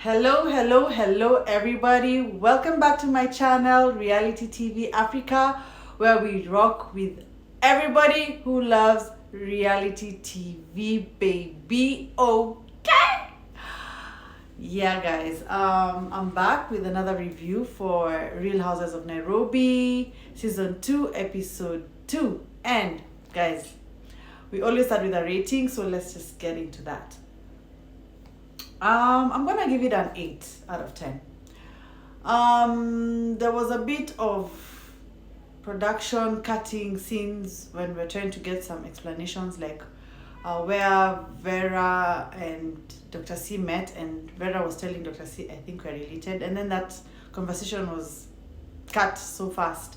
Hello, everybody. Welcome back to my channel, Reality TV Africa, where we rock with everybody who loves reality TV, baby. Okay. Yeah, guys. I'm back with another review for Real Housewives of Nairobi, season 2, episode 2. And guys, we always start with a rating, so let's just get into that. I'm gonna give it an 8 out of 10. There was a bit of production cutting scenes when we're trying to get some explanations, like where Vera and Dr. C met, and Vera was telling Dr. C, I think we're related, and then that conversation was cut so fast.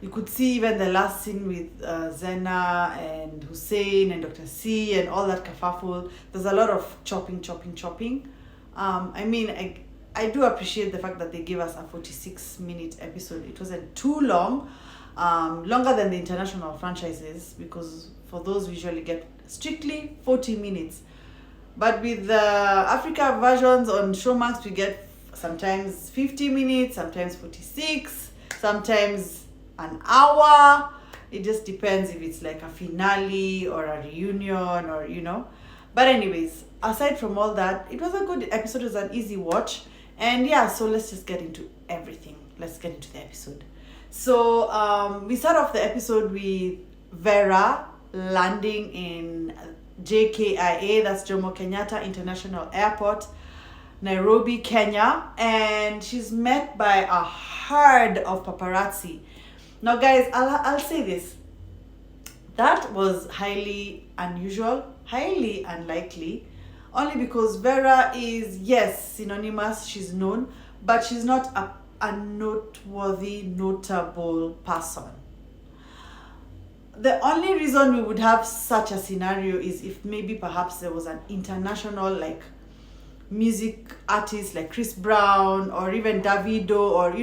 You could see even the last scene with Zena and Hussein and Dr. C and all that kerfuffle. There's a lot of chopping. I do appreciate the fact that they gave us a 46-minute episode. It wasn't too long, longer than the international franchises, because for those we usually get strictly 40 minutes. But with the Africa versions on Showmax, we get sometimes 50 minutes, sometimes 46, sometimes an hour. It just depends if it's like a finale or a reunion or but anyways, aside from all that, it was a good episode. It was an easy watch, and yeah, so let's just get into everything. Let's get into the episode. So we start off the episode with Vera landing in JKIA, that's Jomo Kenyatta International Airport, Nairobi, Kenya, and she's met by a herd of paparazzi. Now, guys, I'll say this. That was highly unusual, highly unlikely, only because Vera is, yes, synonymous, she's known, but she's not a noteworthy, notable person. The only reason we would have such a scenario is if maybe perhaps there was an international, like, music artist like Chris Brown or even Davido, or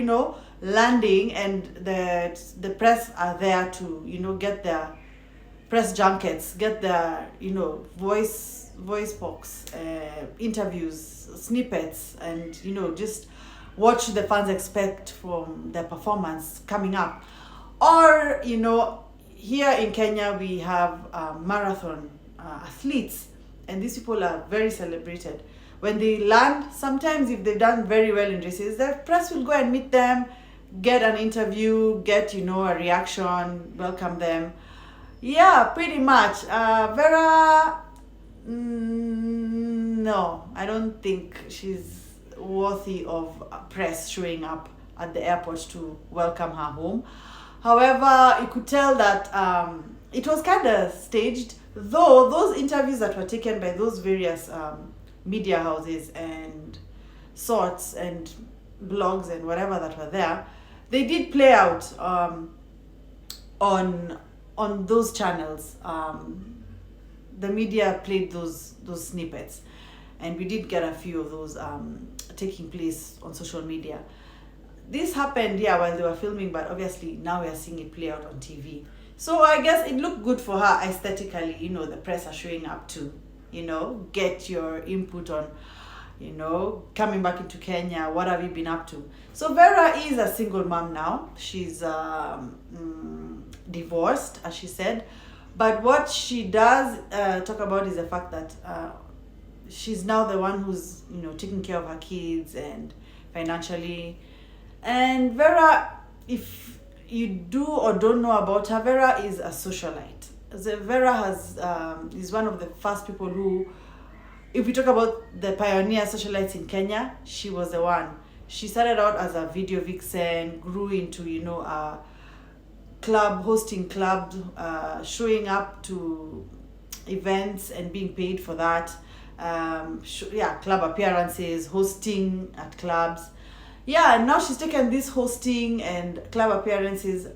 landing, and the press are there to get their press junkets, get their voice box interviews, snippets, and just what the fans expect from their performance coming up. Or here in Kenya we have marathon athletes, and these people are very celebrated. When they land, sometimes if they've done very well in races, the press will go and meet them, get an interview, get a reaction, welcome them. Yeah, pretty much. Vera, no, I don't think she's worthy of press showing up at the airport to welcome her home. However, you could tell that it was kind of staged, though those interviews that were taken by those various media houses and sorts and blogs and whatever that were there, they did play out on those channels. The media played those snippets, and we did get a few of those taking place on social media. This happened, while they were filming, but obviously now we are seeing it play out on TV. So I guess it looked good for her aesthetically. The press are showing up to get your input on coming back into Kenya, what have you been up to. So Vera is a single mom now. She's divorced, as she said, but what she does talk about is the fact that she's now the one who's taking care of her kids and financially. And Vera, if you do or don't know about her, Vera is a socialite. Vera is one of the first people who, if we talk about the pioneer socialites in Kenya, she was the one. She started out as a video vixen, grew into a club, hosting clubs, showing up to events and being paid for that. Club appearances, hosting at clubs. And now she's taken this hosting and club appearances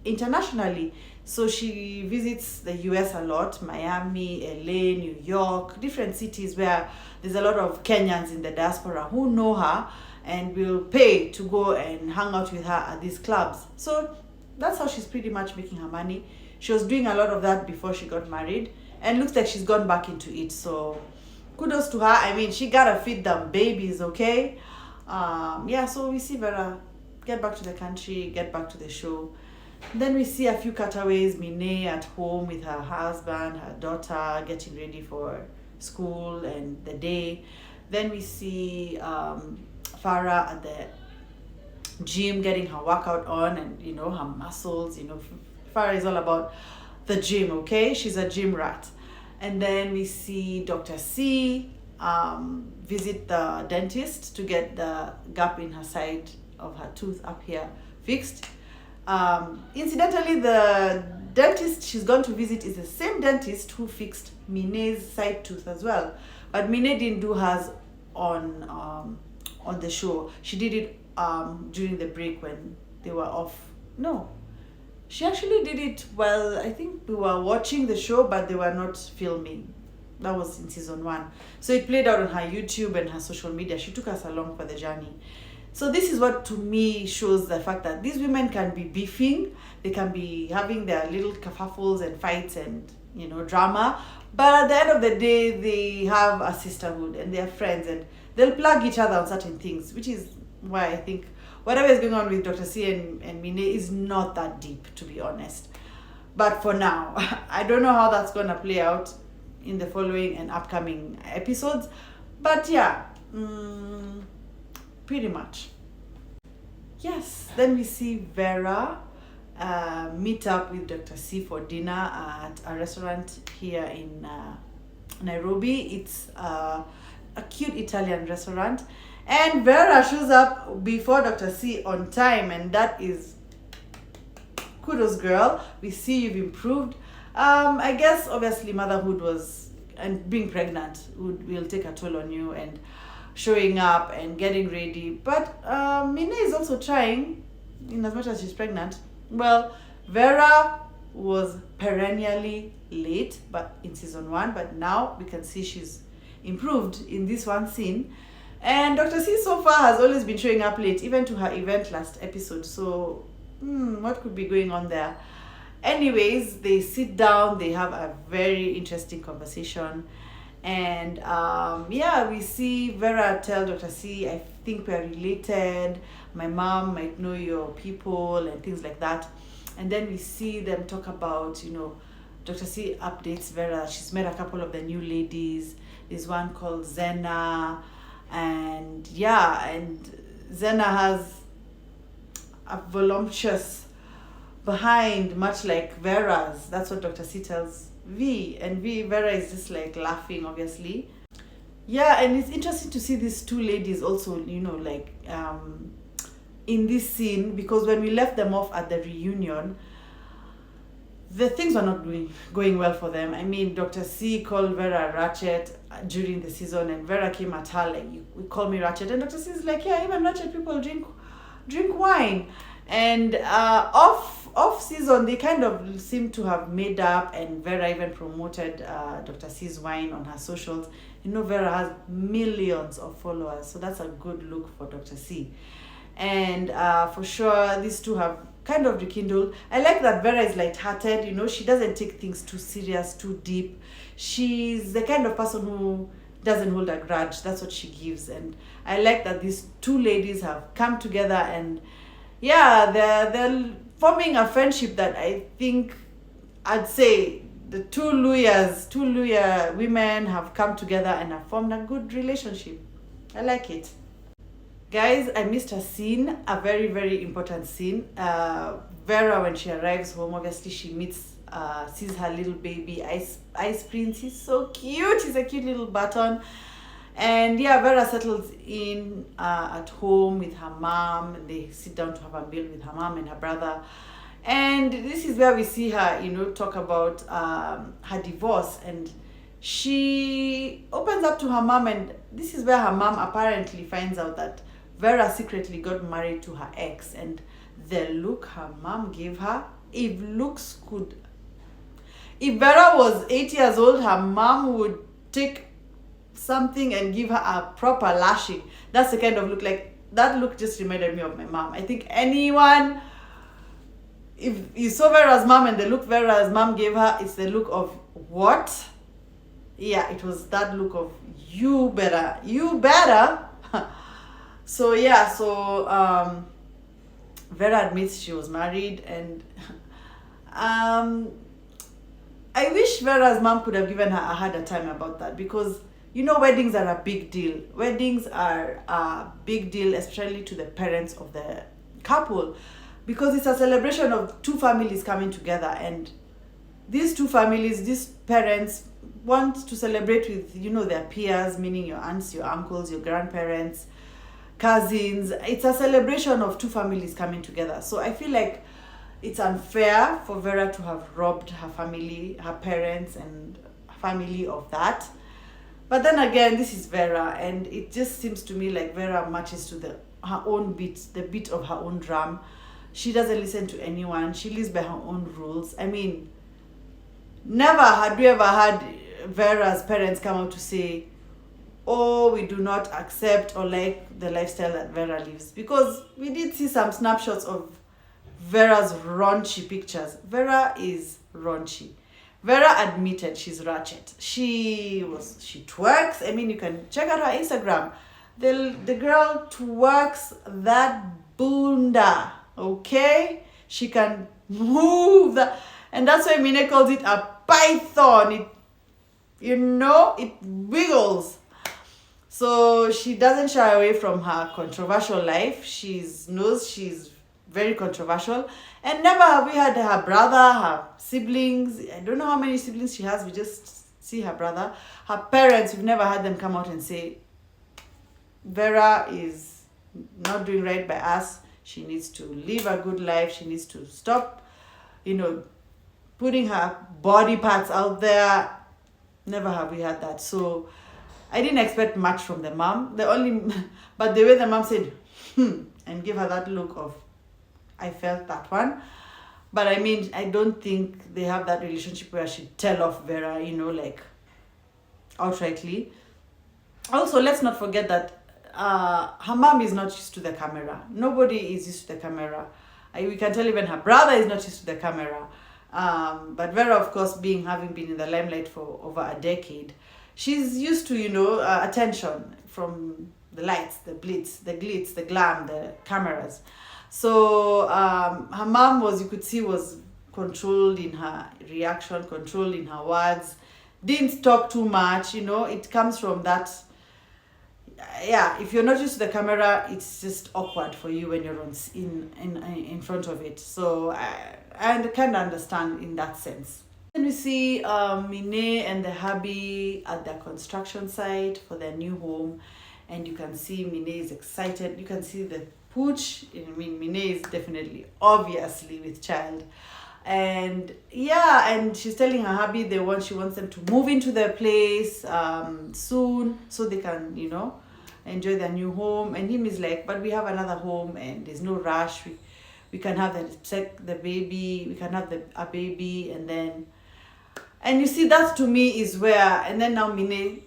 internationally. So she visits the US a lot, Miami, LA, New York, different cities where there's a lot of Kenyans in the diaspora who know her and will pay to go and hang out with her at these clubs. So that's how she's pretty much making her money. She was doing a lot of that before she got married, and looks like she's gone back into it. So kudos to her. I mean, she gotta feed them babies, okay? Yeah, so we see Vera get back to the country, get back to the show. Then we see a few cutaways, Mine at home with her husband, her daughter, getting ready for school and the day. Then we see Farah at the gym getting her workout on, and her muscles. Farah is all about the gym, okay? She's a gym rat. And then we see Dr. C visit the dentist to get the gap in her side of her tooth up here fixed. Incidentally, the dentist she's gone to visit is the same dentist who fixed Mine's side tooth as well. But Mine didn't do hers on the show. She did it during the break when they were off. No, she actually did it while I think we were watching the show, but they were not filming. That was in season 1. So it played out on her YouTube and her social media. She took us along for the journey. So this is what to me shows the fact that these women can be beefing, they can be having their little kerfuffles and fights and drama, but at the end of the day they have a sisterhood and they're friends and they'll plug each other on certain things, which is why I think whatever is going on with Dr. C and Mine is not that deep, to be honest. But for now, I don't know how that's going to play out in the following and upcoming episodes, but yeah, pretty much. Yes, then we see Vera meet up with Dr. C for dinner at a restaurant here in Nairobi. It's a cute Italian restaurant, and Vera shows up before Dr. C on time, and that is kudos, girl. We see you've improved. I guess obviously motherhood and being pregnant will take a toll on you, and showing up and getting ready. But Mine is also trying, in as much as she's pregnant. Well, Vera was perennially late, but in season 1, but now we can see she's improved in this one scene. And Dr. C so far has always been showing up late, even to her event last episode. So what could be going on there? Anyways, they sit down, they have a very interesting conversation. And yeah, we see Vera tell Dr. C, I think we're related. My mom might know your people and things like that. And then we see them talk about, Dr. C updates Vera. She's met a couple of the new ladies. There's one called Zena. And yeah, and Zena has a voluptuous behind, much like Vera's. That's what Dr. C tells V, and Vera is just like laughing, obviously. Yeah, and it's interesting to see these two ladies also, in this scene, because when we left them off at the reunion, the things were not going well for them. I mean, Dr. C called Vera Ratchet during the season, and Vera came at her like, you call me Ratchet, and Dr. C is like, yeah, even Ratchet people drink wine. And off season, they kind of seem to have made up, and Vera even promoted Dr. C's wine on her socials. Vera has millions of followers, so that's a good look for Dr. C. And for sure, these two have kind of rekindled. I like that Vera is lighthearted, she doesn't take things too serious, too deep. She's the kind of person who doesn't hold a grudge. That's what she gives. And I like that these two ladies have come together, and yeah, they're forming a friendship that I think I'd say the two Luya women have come together and have formed a good relationship. I like it. Guys, I missed a scene, a very, very important scene. Vera, when she arrives home, obviously she sees her little baby, Ice Prince. He's so cute. He's a cute little button. And yeah, Vera settles in at home with her mom. They sit down to have a meal with her mom and her brother. And this is where we see her, talk about her divorce. And she opens up to her mom, and this is where her mom apparently finds out that Vera secretly got married to her ex. And the look her mom gave her, if Vera was 8 years old, her mom would take something and give her a proper lashing. That's the kind of look, that look just reminded me of my mom. I think anyone, if you saw Vera's mom and the look Vera's mom gave her, it's the look of what? yeah, it was that look of you better. So yeah, so Vera admits she was married, and um I wish Vera's mom could have given her a harder time about that, because weddings are a big deal. Weddings are a big deal, especially to the parents of the couple, because it's a celebration of two families coming together, and these two families, these parents want to celebrate with their peers, meaning your aunts, your uncles, your grandparents, cousins. It's a celebration of two families coming together. So I feel like it's unfair for Vera to have robbed her family, her parents and family of that. But then again, this is Vera, and it just seems to me like Vera marches to her own beat, the beat of her own drum. She doesn't listen to anyone. She lives by her own rules. I mean, never had we ever had Vera's parents come out to say, oh, we do not accept or like the lifestyle that Vera lives. Because we did see some snapshots of Vera's raunchy pictures. Vera is raunchy. Vera admitted she's ratchet. She twerks. I mean, you can check out her Instagram. The girl twerks that bunda. Okay? She can move that. And that's why Mine calls it a python. It wiggles. So she doesn't shy away from her controversial life. Knows she's very controversial. And never have we had her brother, her siblings. I don't know how many siblings she has. We just see her brother. Her parents, we've never had them come out and say, Vera is not doing right by us. She needs to live a good life. She needs to stop, putting her body parts out there. Never have we had that. So I didn't expect much from the mom. But the way the mom said, and give her that look of, I felt that one. But I mean, I don't think they have that relationship where she tell off Vera, like outrightly. Also, let's not forget that her mom is not used to the camera. Nobody is used to the camera. We can tell even her brother is not used to the camera. But Vera, of course, having been in the limelight for over a decade, she's used to, attention from the lights, the blitz, the glitz, the glam, the cameras. So her mom was controlled in her reaction, controlled in her words, didn't talk too much. It comes from that. Yeah, if you're not used to the camera, it's just awkward for you when you're in front of it. So I kind of understand in that sense. Then we see Mine and the hubby at their construction site for their new home, and you can see Mine is excited. You can see the pooch. I mean, Mine is definitely, obviously, with child. And yeah, and she's telling her hubby she wants them to move into their place soon, so they can, enjoy their new home. And him is like, but we have another home and there's no rush. We can have the baby, we can have a baby, and you see, that to me is where, and then now Mine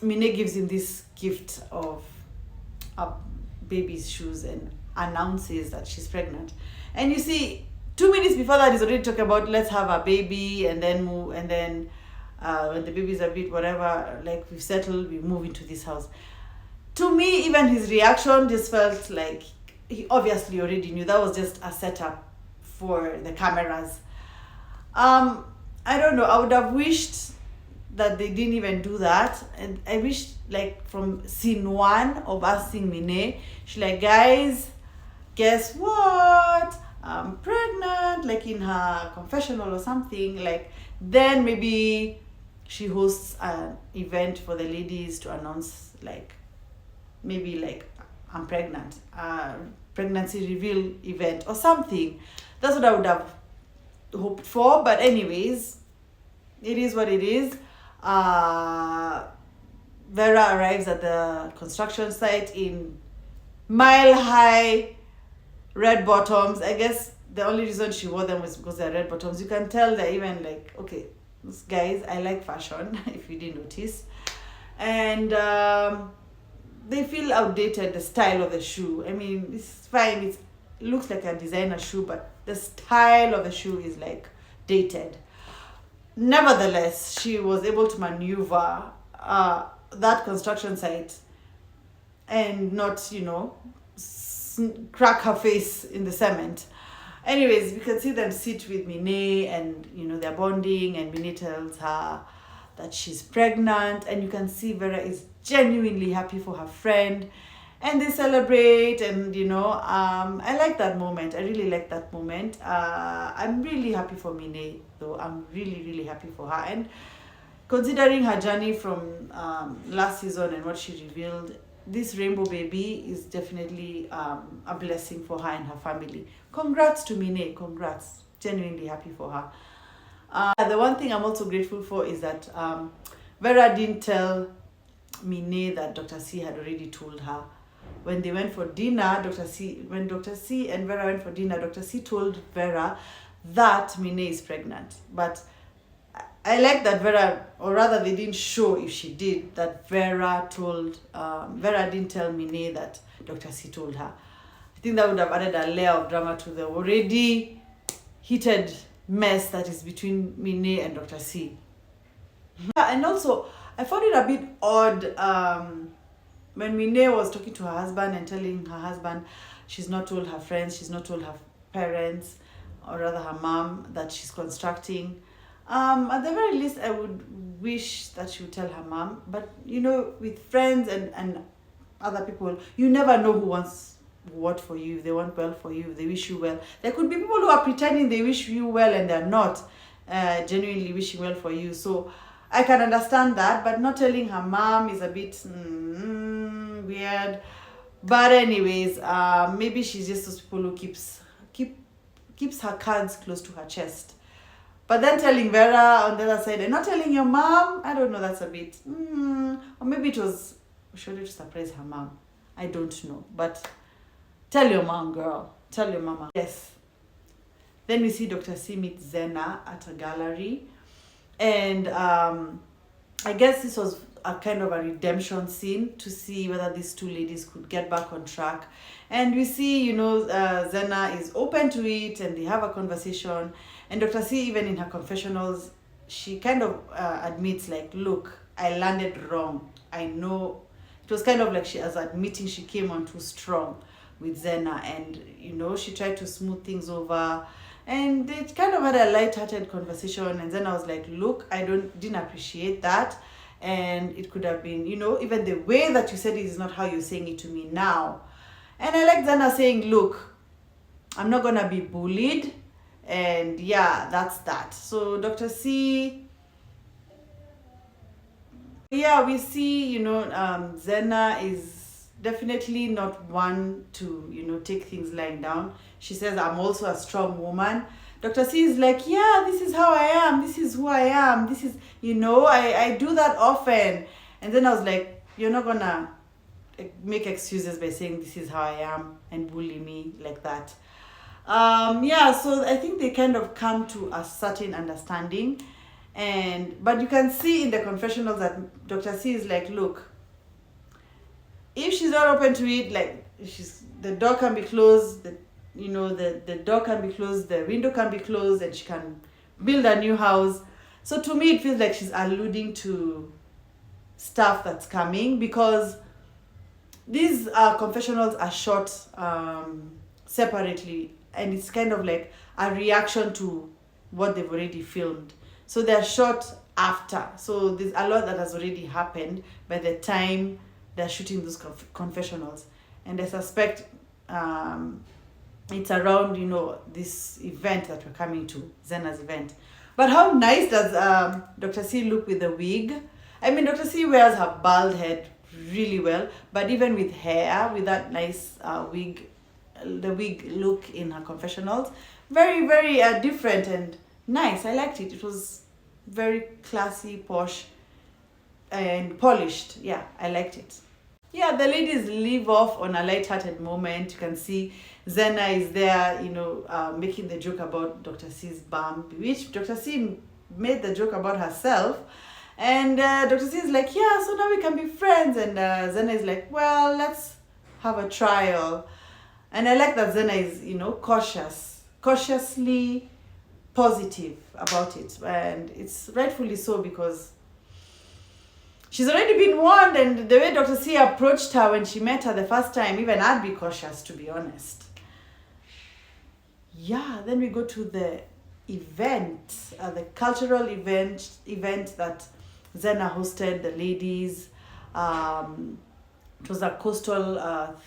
gives him this gift of a baby's shoes and announces that she's pregnant. And you see, 2 minutes before that, he's already talking about let's have a baby and then move, and then when the baby's a bit whatever, like we've settled, we move into this house. To me, even his reaction just felt like he obviously already knew that was just a setup for the cameras. I don't know, I would have wished that they didn't even do that. And I wish, like, from scene 1 of us seeing Mine, she's like, guys, guess what? I'm pregnant, like in her confessional or something. Like, then maybe she hosts an event for the ladies to announce, like, maybe like, I'm pregnant, pregnancy reveal event or something. That's what I would have hoped for. But anyways, it is what it is. Vera arrives at the construction site in mile-high red bottoms. I guess the only reason she wore them was because they're red bottoms. You can tell they're even like, okay, these guys, I like fashion, if you didn't notice. And they feel outdated, the style of the shoe. I mean, it's fine, it looks like a designer shoe, but the style of the shoe is like dated. nevertheless, she was able to maneuver that construction site and not, crack her face in the cement. Anyways, we can see them sit with Mine, and they're bonding, and Mine tells her that she's pregnant, and you can see Vera is genuinely happy for her friend, and they celebrate, and I like that moment. I really like that moment. I'm really happy for Mine, though. I'm really, really happy for her, and considering her journey from last season and what she revealed, this rainbow baby is definitely a blessing for her and her family. Congrats to Mine. Congrats. Genuinely happy for her. The one thing I'm also grateful for is that Vera didn't tell Mine that Dr. C had already told her. When they went for dinner, when Dr. C and Vera went for dinner, Dr. C told Vera that Mine is pregnant. But I like that Vera, or rather they didn't show if she did, that Vera didn't tell Mine that Dr. C told her. I think that would have added a layer of drama to the already heated mess that is between Mine and Dr. C. And also, I found it a bit odd when Mine was talking to her husband and telling her husband she's not told her friends, she's not told her parents, or rather her mom, that she's constructing. At the very least, I would wish that she would tell her mom. But with friends and other people, you never know who wants what for you. If they want well for you, they wish you well. There could be people who are pretending they wish you well and they're not genuinely wishing well for you. So I can understand that, but not telling her mom is a bit weird. But anyways, maybe she's just those people who keeps her cards close to her chest. But then telling Vera on the other side and not telling your mom, I don't know, that's a bit, or maybe it was surely to surprise her mom. I don't know, but tell your mom, girl. Tell your mama. Yes. Then we see Dr. C meet Zena at a gallery. And I guess this was a kind of a redemption scene to see whether these two ladies could get back on track. And we see, Zena is open to it, and they have a conversation. And Dr. C, even in her confessionals, she kind of admits, like, look, I landed wrong. I know. It was kind of like she was admitting she came on too strong with Zena, and she tried to smooth things over, and they kind of had a light-hearted conversation. And Zena was like, look, I didn't appreciate that, and it could have been, even the way that you said it is not how you're saying it to me now. And I like Zena saying, look, I'm not gonna be bullied, and yeah, that's that. So Dr. C, yeah, we see, Zena is definitely not one to, take things lying down. She says, I'm also a strong woman. Dr. C is like, yeah, this is how I am. This is who I am. This is, I do that often. And then I was like, you're not gonna make excuses by saying this is how I am and bully me like that. So I think they kind of come to a certain understanding. But you can see in the confessionals that Dr. C is like, look, if she's not open to it, like, the door can be closed, the door can be closed, the window can be closed, and she can build a new house. So to me, it feels like she's alluding to stuff that's coming, because these confessionals are shot separately, and it's kind of like a reaction to what they've already filmed. So they're shot after. So there's a lot that has already happened by the time they're shooting those confessionals. And I suspect it's around, this event that we're coming to, Zena's event. But how nice does Dr. C look with the wig? I mean, Dr. C wears her bald head really well, but even with hair, with that nice wig, the wig look in her confessionals, very, very different and nice. I liked it. It was very classy, posh, and polished. Yeah, I liked it. Yeah, the ladies leave off on a light-hearted moment. You can see Zena is there, making the joke about Dr. C's bum, which Dr. C made the joke about herself. And Dr. C is like, yeah, so now we can be friends. And Zena is like, well, let's have a trial. And I like that Zena is, cautiously positive about it, and it's rightfully so, because she's already been warned, and the way Dr. C approached her when she met her the first time, even I'd be cautious, to be honest. Yeah, then we go to the event, the cultural event that Zena hosted, the ladies. It was a coastal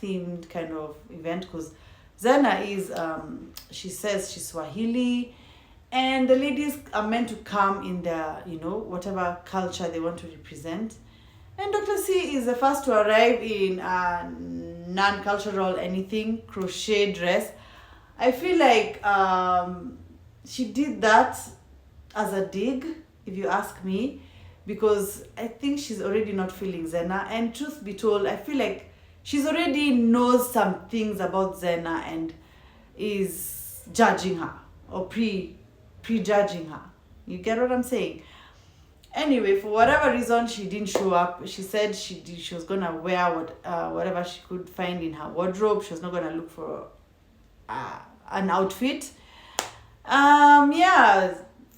themed kind of event, because Zena is, she says she's Swahili, and the ladies are meant to come in their, whatever culture they want to represent. And Dr. C is the first to arrive in a non-cultural anything, crochet dress. I feel like she did that as a dig, if you ask me, because I think she's already not feeling Zena. And truth be told, I feel like she's already knows some things about Zena and is judging her, or prejudging her. You get what I'm saying? Anyway, for whatever reason, she didn't show up. She said she was gonna wear whatever she could find in her wardrobe. She was not gonna look for an outfit.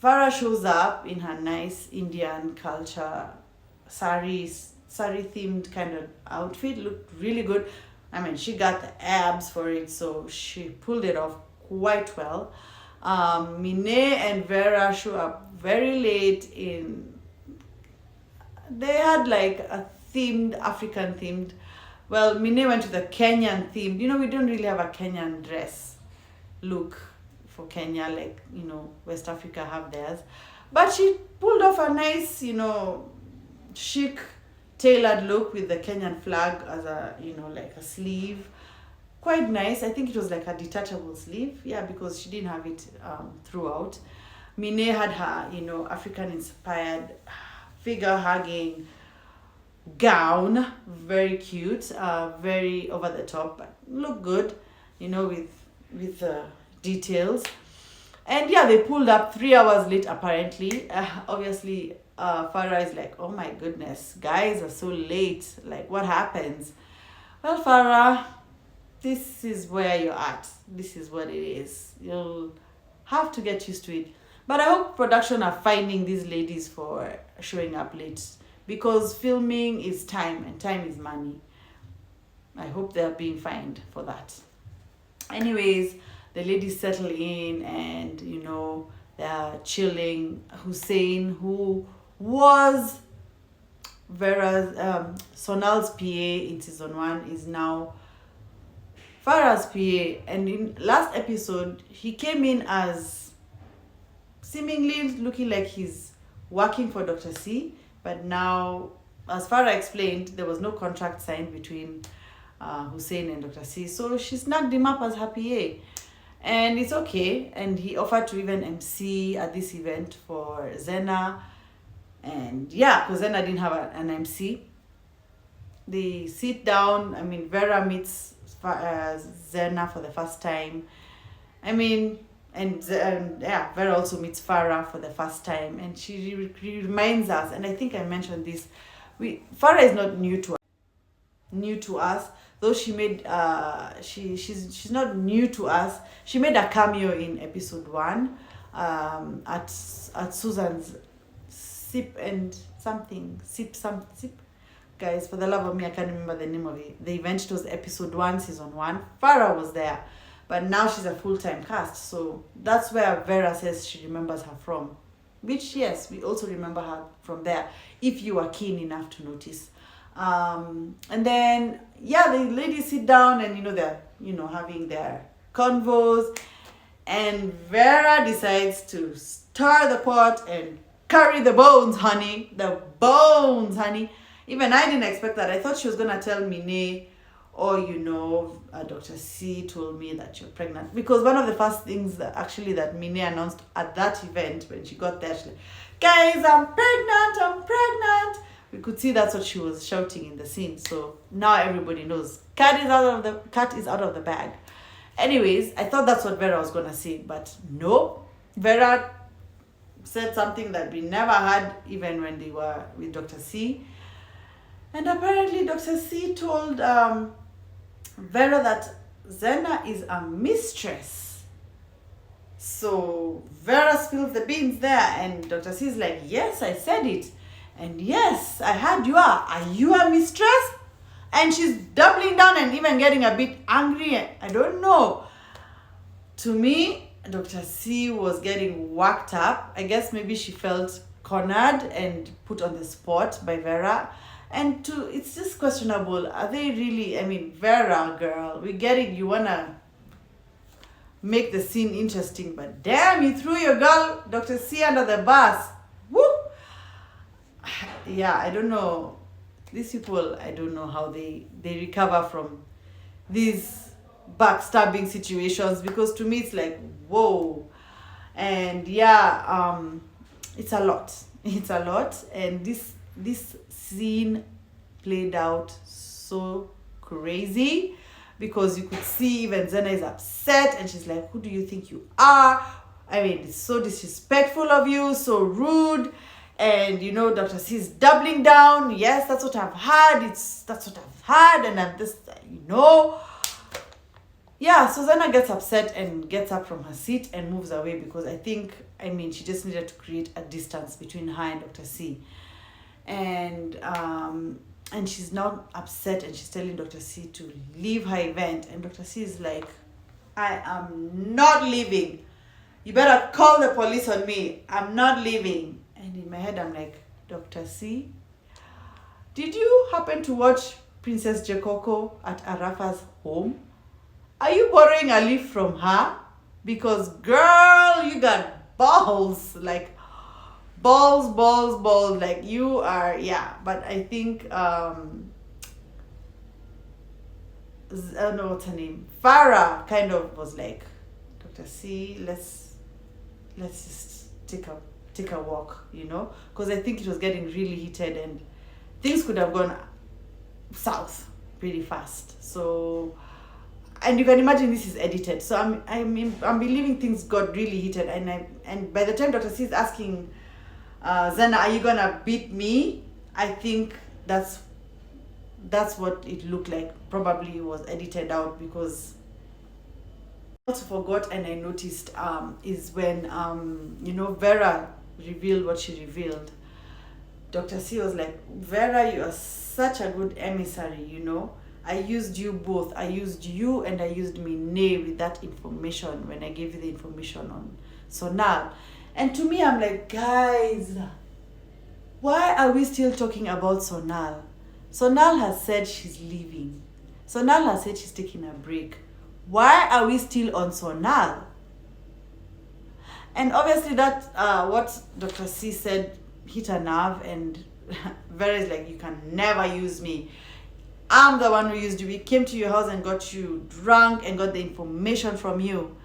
Farah shows up in her nice Indian culture sari themed kind of outfit. Looked really good. I mean, she got the abs for it, so she pulled it off quite well. Mine and Vera show up very late they had like a themed, African themed. Well, Mine went to the Kenyan themed. We don't really have a Kenyan dress look for Kenya, like, West Africa have theirs. But she pulled off a nice, chic, tailored look with the Kenyan flag as a, like a sleeve. Quite nice. I think it was like a detachable sleeve. Yeah, because she didn't have it throughout. Mine had her, African-inspired figure-hugging gown. Very cute. Very over the top, but look good, with the details. And yeah, they pulled up 3 hours late apparently. Obviously, Farah is like, oh my goodness, guys are so late. Like, what happens? Well, Farah, this is where you're at. This is what it is. You'll have to get used to it. But I hope production are finding these ladies for showing up late, because filming is time and time is money. I hope they're being fined for that. Anyways, the ladies settle in and, they're chilling. Hussein, who was Vera's, Sonal's PA in season 1, is now Farah's PA. And in last episode, he came in as seemingly looking like he's working for Dr. C. But now, as Farah explained, there was no contract signed between Hussein and Dr. C. So she snagged him up as her PA. And it's okay. And he offered to even MC at this event for Zena. And yeah, because Zena didn't have an MC. They sit down. I mean, Vera meets Zena for the first time. I mean, Vera also meets Farah for the first time. And she reminds us, and I think I mentioned this, Farah is not new to us. Though she made she's not new to us. She made a cameo in episode 1 at Susan's sip. Guys, for the love of me, I can't remember the name of it. The event was episode 1, season 1. Farah was there, but now she's a full-time cast. So that's where Vera says she remembers her from, which yes, we also remember her from there, if you are keen enough to notice. And then yeah, the ladies sit down and they're having their convos, and Vera decides to stir the pot and curry the bones, honey. The bones, honey. Even I didn't expect that. I thought she was gonna tell Mine, or Dr. C told me that you're pregnant, because one of the first things that Mine announced at that event when she got there, she's like, guys, I'm pregnant. We could see that's what she was shouting in the scene. So now everybody knows. Cat is out of the bag. Anyways, I thought that's what Vera was gonna say, but no. Vera said something that we never had even when they were with Dr. C. And apparently Dr. C told Vera that Zena is a mistress. So Vera spills the beans there, and Dr. C is like, yes, I said it. And yes, I heard you are. Are you a mistress? And she's doubling down and even getting a bit angry. I don't know. To me, Dr. C was getting worked up. I guess maybe she felt cornered and put on the spot by Vera. And it's just questionable. Are they really, I mean, Vera, girl, we get it. You want to make the scene interesting, but damn, you threw your girl, Dr. C, under the bus. Woo! Yeah, I don't know. These people, I don't know how they recover from these backstabbing situations, because to me it's like, whoa. And yeah, it's a lot. It's a lot. And this scene played out so crazy, because you could see even Zena is upset, and she's like, who do you think you are? I mean, it's so disrespectful of you, so rude. And you know, Dr. C is doubling down. Yes, that's what I've had. That's what I've had, and I'm just, you know. Yeah, so Zena gets upset and gets up from her seat and moves away, because I think, I mean, she just needed to create a distance between her and Dr. C. And she's now upset, and she's telling Dr. C to leave her event. And Dr. C is like, I am not leaving. You better call the police on me. I'm not leaving. And in my head, I'm like, Dr. C, did you happen to watch Princess Jekoko at Arafa's home? Are you borrowing a leaf from her? Because, girl, you got balls. Like, balls. Like, you are, yeah. But I think, I don't know what's her name. Farah kind of was like, Dr. C, let's just take a walk, you know, because I think it was getting really heated, and things could have gone south pretty fast. So, and you can imagine this is edited, so I'm believing things got really heated, and by the time Dr. C is asking Zena, are you gonna beat me? I think that's what it looked like. Probably was edited out, because I also forgot, and I noticed is when you know, Vera revealed what she revealed. Dr. C was like, Vera, you are such a good emissary, you know. I used you both. I used you and I used Mine with that information when I gave you the information on Sonal. And to me, I'm like, guys, why are we still talking about Sonal? Sonal has said she's leaving. Sonal has said she's taking a break. Why are we still on Sonal? And obviously that what Dr. C said hit a nerve, and Vera is like, you can never use me. I'm the one who used you. We came to your house and got you drunk and got the information from you.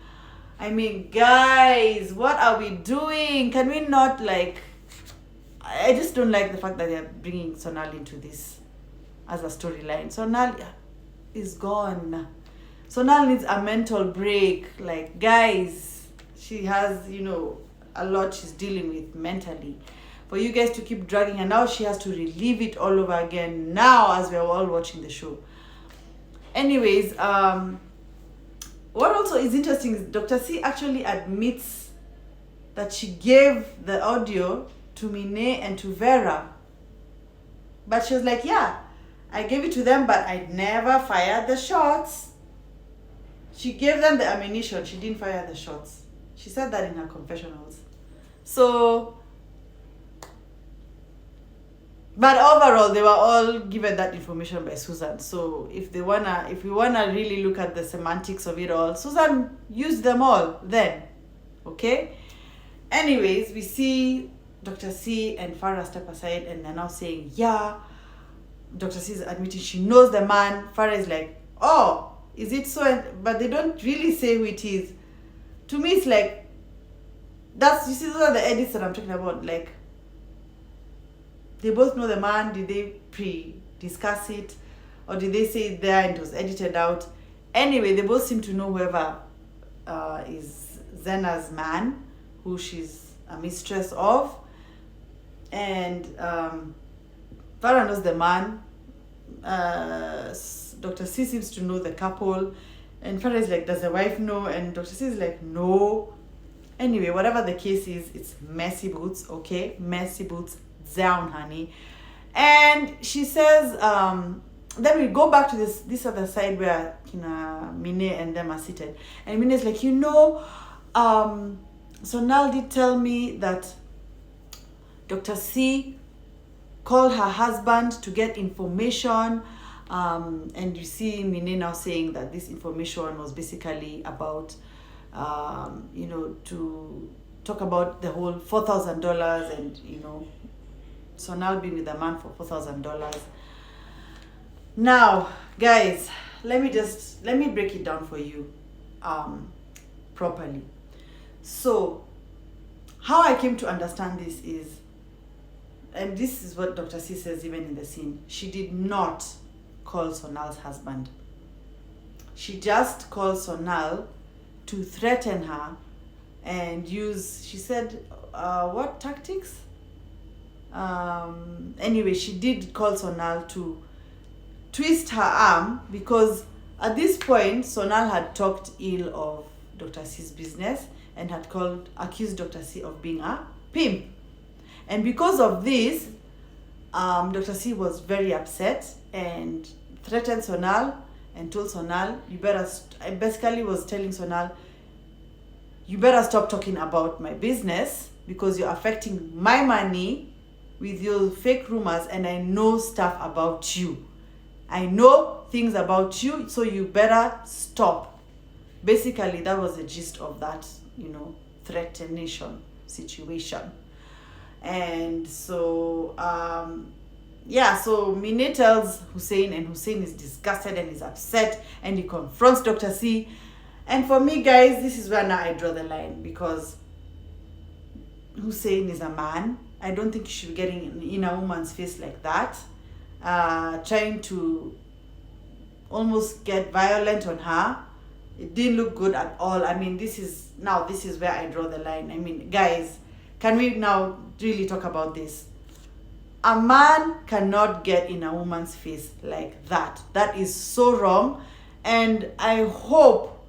I mean, guys, what are we doing? Can we not, like, I just don't like the fact that they're bringing Sonal into this as a storyline. Sonal is gone. Sonal needs a mental break. Like, guys, she has, you know, a lot she's dealing with mentally. For you guys to keep dragging, and now she has to relive it all over again now as we're all watching the show. Anyways, what also is interesting is Dr. C actually admits that she gave the audio to Mine and to Vera. But she was like, yeah, I gave it to them, but I never fired the shots. She gave them the ammunition. She didn't fire the shots. She said that in her confessionals. So, but overall, they were all given that information by Susan. So if we wanna really look at the semantics of it all, Susan used them all then. Okay? Anyways, we see Dr. C and Farah step aside, and they're now saying, yeah, Dr. C is admitting she knows the man. Farah is like, oh, is it so? But they don't really say who it is. To me, it's like, you see, those are the edits that I'm talking about. Like, they both know the man. Did they pre-discuss it? Or did they say it there and it was edited out? Anyway, they both seem to know whoever is Zena's man, who she's a mistress of. And Farah knows the man. Dr. C seems to know the couple. And Farah is like, does the wife know? And Dr. C is like, no. Anyway, whatever the case is, it's messy boots, okay? Messy boots down, honey. And she says, then we go back to this other side where Mine and them are seated. And Mine's like, Sonal did tell me that Dr. C called her husband to get information. And you see Mine now saying that this information was basically about, to talk about the whole $4,000 and, Sonal being with a man for $4,000. Now, guys, let me break it down for you properly. So, how I came to understand this is, and this is what Dr. C says even in the scene, she did not call Sonal's husband. She just called Sonal to threaten her and use, she said, what tactics? Anyway, she did call Sonal to twist her arm, because at this point Sonal had talked ill of Dr. C's business and had accused Dr. C of being a pimp. And because of this, Dr. C was very upset and threatened Sonal and told Sonal, I basically was telling Sonal, you better stop talking about my business because you're affecting my money with your fake rumors, and I know stuff about you. I know things about you, so you better stop. Basically, that was the gist of that, threatening situation. And so, so Mine tells Hussein, and Hussein is disgusted and is upset, and he confronts Dr. C. And for me, guys, this is where now I draw the line, because Hussein is a man. I don't think you should be getting in a woman's face like that, trying to almost get violent on her. It didn't look good at all. I mean, this is where I draw the line. I mean, guys, can we now really talk about this? A man cannot get in a woman's face like that. That is so wrong. And I hope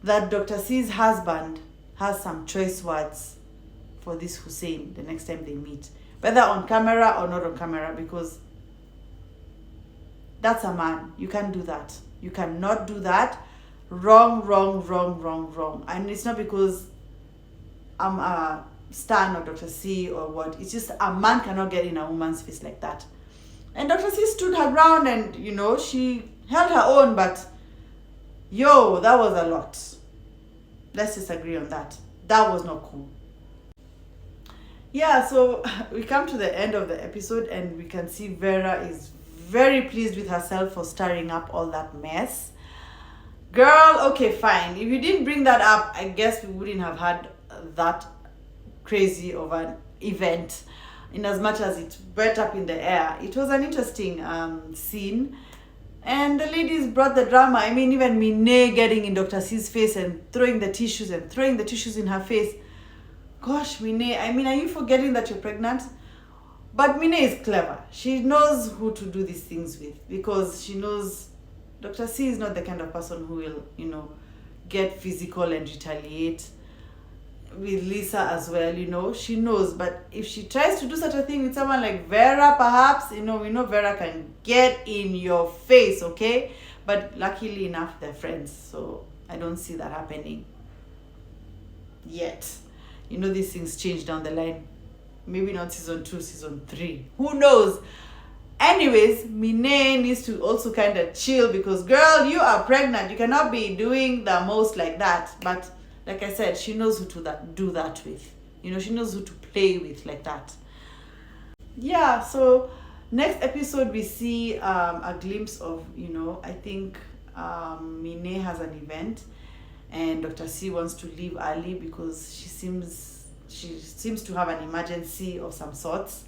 that Dr. C's husband has some choice words for this Hussein the next time they meet, whether on camera or not on camera, because that's a man. You can't do that. You cannot do that. Wrong. And it's not because I'm a stan or Dr. C or what. It's just a man cannot get in a woman's face like that. And Dr. C stood her ground and, she held her own, but that was a lot. Let's just agree on that. That was not cool. Yeah, so we come to the end of the episode and we can see Vera is very pleased with herself for stirring up all that mess. Girl, okay, fine. If you didn't bring that up, I guess we wouldn't have had that crazy of an event. In as much as it went up in the air, it was an interesting scene. And the ladies brought the drama. I mean, even Mine getting in Dr. C's face and throwing the tissues in her face. Gosh, Mine, I mean, are you forgetting that you're pregnant? But Mine is clever. She knows who to do these things with, because she knows Dr. C is not the kind of person who will, get physical and retaliate with Lisa as well, she knows. But if she tries to do such a thing with someone like Vera, perhaps, we know Vera can get in your face, okay? But luckily enough, they're friends, so I don't see that happening yet. These things change down the line. Maybe not season 2, season 3. Who knows? Anyways, Mine needs to also kind of chill, because, girl, you are pregnant. You cannot be doing the most like that. But like I said, she knows who to do that with. She knows who to play with like that. Yeah, so next episode we see a glimpse of, I think Mine has an event. And Dr. C wants to leave early because she seems to have an emergency of some sorts.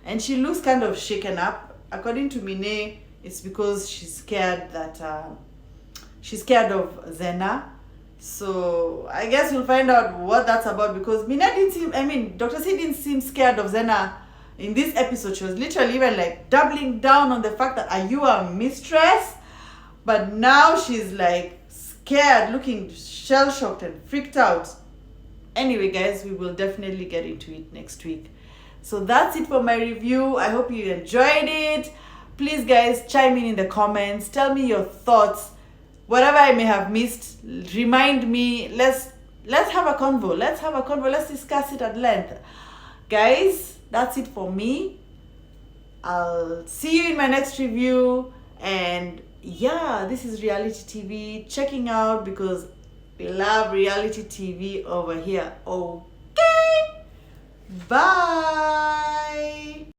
And she looks kind of shaken up. According to Mine, it's because she's scared of Zena. So I guess we'll find out what that's about, because Dr. C didn't seem scared of Zena in this episode. She was literally even like doubling down on the fact that, are you a mistress? But now she's like scared, looking shell-shocked and freaked out. Anyway, guys, we will definitely get into it next week. So that's it for my review. I hope you enjoyed it. Please, guys, chime in the comments. Tell me your thoughts. Whatever I may have missed, remind me. Let's have a convo. Let's have a convo. Let's discuss it at length. Guys, that's it for me. I'll see you in my next review. And yeah, this is reality TV. Checking out because we love reality TV over here. Okay. Bye.